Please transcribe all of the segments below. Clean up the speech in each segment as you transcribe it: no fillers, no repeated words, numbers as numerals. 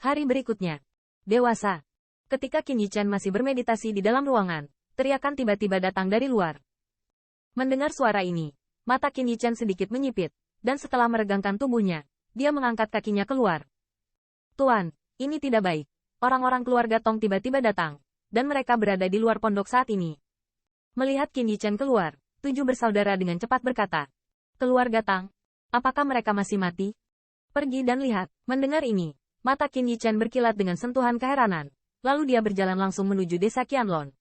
Hari berikutnya. Dewasa. Ketika Qin Yichen masih bermeditasi di dalam ruangan, teriakan tiba-tiba datang dari luar. Mendengar suara ini, mata Qin Yichen sedikit menyipit, dan setelah meregangkan tubuhnya, dia mengangkat kakinya keluar. Tuan, ini tidak baik. Orang-orang keluarga Tong tiba-tiba datang, dan mereka berada di luar pondok saat ini. Melihat Qin Yichen keluar, 7 bersaudara dengan cepat berkata, "Keluarga Tang, apakah mereka masih mati? Pergi dan lihat." Mendengar ini, mata Qin Yichen berkilat dengan sentuhan keheranan, lalu dia berjalan langsung menuju desa Qianlong.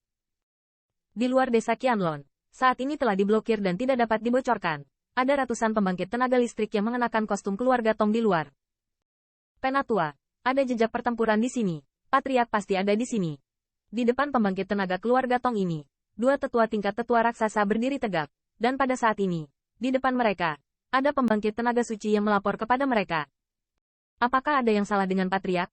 Di luar desa Qianlong, saat ini telah diblokir dan tidak dapat dibocorkan. Ada ratusan pembangkit tenaga listrik yang mengenakan kostum keluarga Tong di luar. Penatua, ada jejak pertempuran di sini. Patriark pasti ada di sini. Di depan pembangkit tenaga keluarga Tong ini, 2 tetua tingkat tetua raksasa berdiri tegak, dan pada saat ini, di depan mereka, ada pembangkit tenaga suci yang melapor kepada mereka. Apakah ada yang salah dengan Patriark?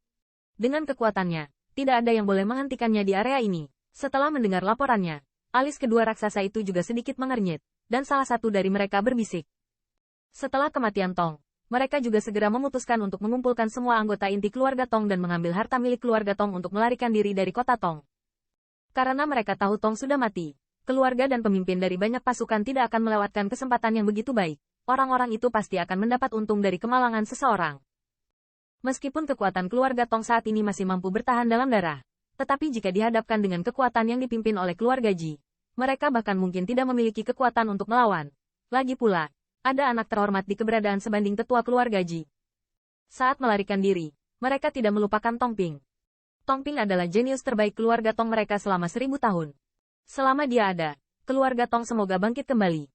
Dengan kekuatannya, tidak ada yang boleh menghentikannya di area ini. Setelah mendengar laporannya, alis kedua raksasa itu juga sedikit mengernyit, dan salah satu dari mereka berbisik. Setelah kematian Tong, mereka juga segera memutuskan untuk mengumpulkan semua anggota inti keluarga Tong dan mengambil harta milik keluarga Tong untuk melarikan diri dari kota Tong. Karena mereka tahu Tong sudah mati, keluarga dan pemimpin dari banyak pasukan tidak akan melewatkan kesempatan yang begitu baik. Orang-orang itu pasti akan mendapat untung dari kemalangan seseorang. Meskipun kekuatan keluarga Tong saat ini masih mampu bertahan dalam darah, tetapi jika dihadapkan dengan kekuatan yang dipimpin oleh keluarga Ji, mereka bahkan mungkin tidak memiliki kekuatan untuk melawan. Lagi pula, ada anak terhormat di keberadaan sebanding tetua keluarga Ji. Saat melarikan diri, mereka tidak melupakan Tong Ping. Tong Ping adalah jenius terbaik keluarga Tong mereka selama 1000 tahun. Selama dia ada, keluarga Tong semoga bangkit kembali.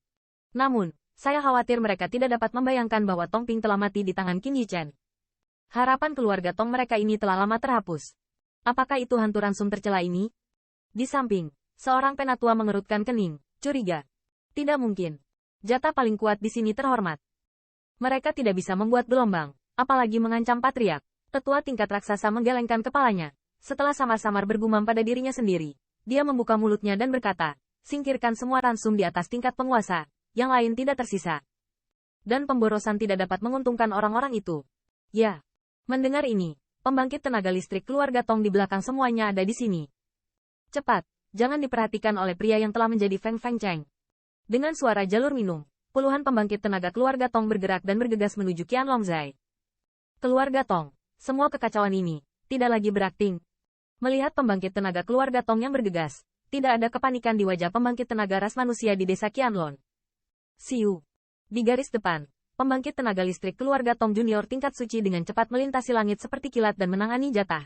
Namun, saya khawatir mereka tidak dapat membayangkan bahwa Tong Ping telah mati di tangan Qin Yichen. Harapan keluarga Tong mereka ini telah lama terhapus. Apakah itu hantu ransum tercela ini? Di samping, seorang penatua mengerutkan kening, curiga. Tidak mungkin. Jatah paling kuat di sini terhormat. Mereka tidak bisa membuat gelombang, apalagi mengancam Patriark. Tetua tingkat raksasa menggelengkan kepalanya. Setelah samar-samar bergumam pada dirinya sendiri, dia membuka mulutnya dan berkata, "Singkirkan semua ransum di atas tingkat penguasa, yang lain tidak tersisa." Dan pemborosan tidak dapat menguntungkan orang-orang itu. Ya. Mendengar ini, pembangkit tenaga listrik keluarga Tong di belakang semuanya ada di sini. Cepat, jangan diperhatikan oleh pria yang telah menjadi Feng Feng Cheng. Dengan suara jalur minum, puluhan pembangkit tenaga keluarga Tong bergerak dan bergegas menuju Qianlong Zai. Keluarga Tong, semua kekacauan ini, tidak lagi berakting. Melihat pembangkit tenaga keluarga Tong yang bergegas, tidak ada kepanikan di wajah pembangkit tenaga ras manusia di desa Qianlong. Siu. Di garis depan, pembangkit tenaga listrik keluarga Tong Junior tingkat suci dengan cepat melintasi langit seperti kilat dan menangani jatah.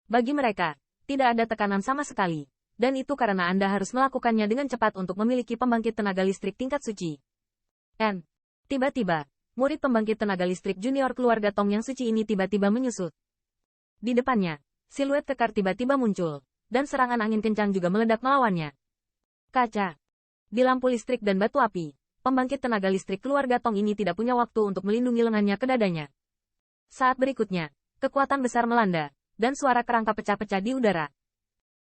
Bagi mereka, tidak ada tekanan sama sekali, dan itu karena Anda harus melakukannya dengan cepat untuk memiliki pembangkit tenaga listrik tingkat suci. Tiba-tiba, murid pembangkit tenaga listrik junior keluarga Tong yang suci ini tiba-tiba menyusut. Di depannya, siluet kekar tiba-tiba muncul, dan serangan angin kencang juga meledak melawannya. Kaca. Di lampu listrik dan batu api, pembangkit tenaga listrik keluarga Tong ini tidak punya waktu untuk melindungi lengannya ke dadanya. Saat berikutnya, kekuatan besar melanda, dan suara kerangka pecah-pecah di udara.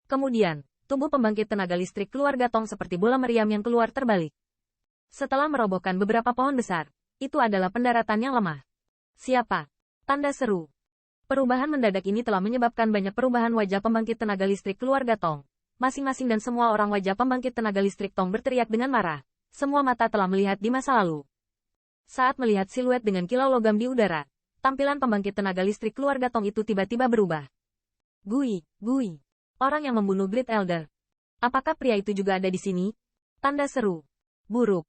Kemudian, tubuh pembangkit tenaga listrik keluarga Tong seperti bola meriam yang keluar terbalik. Setelah merobohkan beberapa pohon besar, itu adalah pendaratan yang lemah. Siapa? Tanda seru. Perubahan mendadak ini telah menyebabkan banyak perubahan wajah pembangkit tenaga listrik keluarga Tong. Masing-masing dan semua orang wajah pembangkit tenaga listrik Tong berteriak dengan marah. Semua mata telah melihat di masa lalu. Saat melihat siluet dengan kilau logam di udara, tampilan pembangkit tenaga listrik keluarga Tong itu tiba-tiba berubah. Gui. Orang yang membunuh Great Elder. Apakah pria itu juga ada di sini? Tanda seru. Buruk.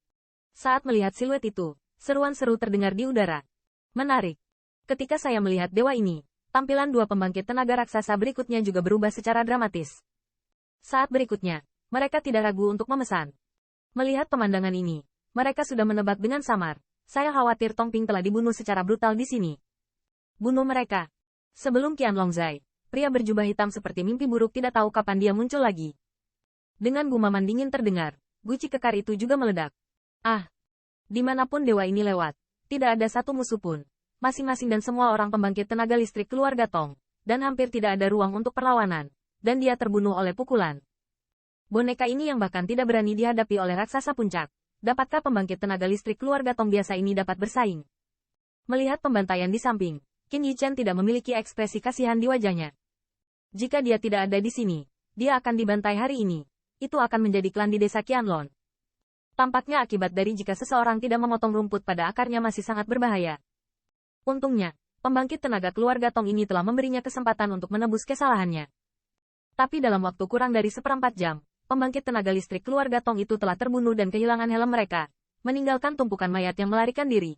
Saat melihat siluet itu, seruan seru terdengar di udara. Menarik. Ketika saya melihat dewa ini, tampilan 2 pembangkit tenaga raksasa berikutnya juga berubah secara dramatis. Saat berikutnya, mereka tidak ragu untuk memesan. Melihat pemandangan ini, mereka sudah menebak dengan samar. Saya khawatir Tong Ping telah dibunuh secara brutal di sini. Bunuh mereka. Sebelum Qianlong Zai, pria berjubah hitam seperti mimpi buruk tidak tahu kapan dia muncul lagi. Dengan gumaman dingin terdengar, guci kekar itu juga meledak. Dimanapun dewa ini lewat, tidak ada satu musuh pun. Masing-masing dan semua orang pembangkit tenaga listrik keluarga Tong, dan hampir tidak ada ruang untuk perlawanan, dan dia terbunuh oleh pukulan. Boneka ini yang bahkan tidak berani dihadapi oleh raksasa puncak. Dapatkah pembangkit tenaga listrik keluarga Tong biasa ini dapat bersaing? Melihat pembantaian di samping, Qin Yichen tidak memiliki ekspresi kasihan di wajahnya. Jika dia tidak ada di sini, dia akan dibantai hari ini. Itu akan menjadi klan di desa Qianlong. Tampaknya akibat dari jika seseorang tidak memotong rumput pada akarnya masih sangat berbahaya. Untungnya, pembangkit tenaga keluarga Tong ini telah memberinya kesempatan untuk menebus kesalahannya. Tapi dalam waktu kurang dari 1/4 jam, pembangkit tenaga listrik keluarga Tong itu telah terbunuh dan kehilangan helm mereka, meninggalkan tumpukan mayat yang melarikan diri.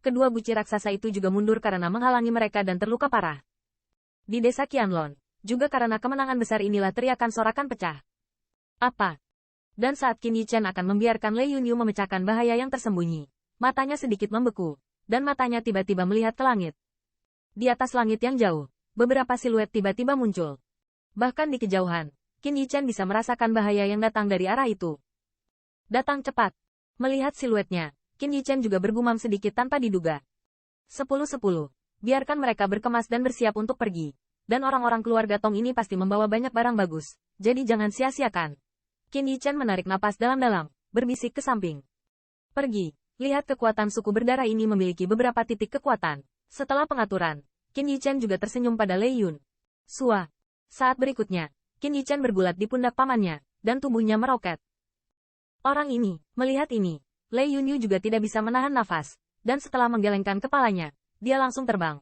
Kedua buci raksasa itu juga mundur karena menghalangi mereka dan terluka parah. Di desa Qianlong, juga karena kemenangan besar inilah teriakan sorakan pecah. Apa? Dan saat Qin Yichen akan membiarkan Lei Yunyu memecahkan bahaya yang tersembunyi, matanya sedikit membeku, dan matanya tiba-tiba melihat ke langit. Di atas langit yang jauh, beberapa siluet tiba-tiba muncul. Bahkan di kejauhan, Qin Yichen bisa merasakan bahaya yang datang dari arah itu. Datang cepat. Melihat siluetnya, Qin Yichen juga bergumam sedikit tanpa diduga. 10-10. Biarkan mereka berkemas dan bersiap untuk pergi. Dan orang-orang keluarga Tong ini pasti membawa banyak barang bagus, jadi jangan sia-siakan. Qin Yichen menarik napas dalam-dalam, berbisik ke samping. Pergi. Lihat kekuatan suku berdarah ini memiliki beberapa titik kekuatan. Setelah pengaturan, Qin Yichen juga tersenyum pada Lei Yun. Sua. Saat berikutnya, Qin Yichen bergulat di pundak pamannya, dan tubuhnya meroket. Orang ini, melihat ini, Lei Yunyu juga tidak bisa menahan nafas, dan setelah menggelengkan kepalanya, dia langsung terbang.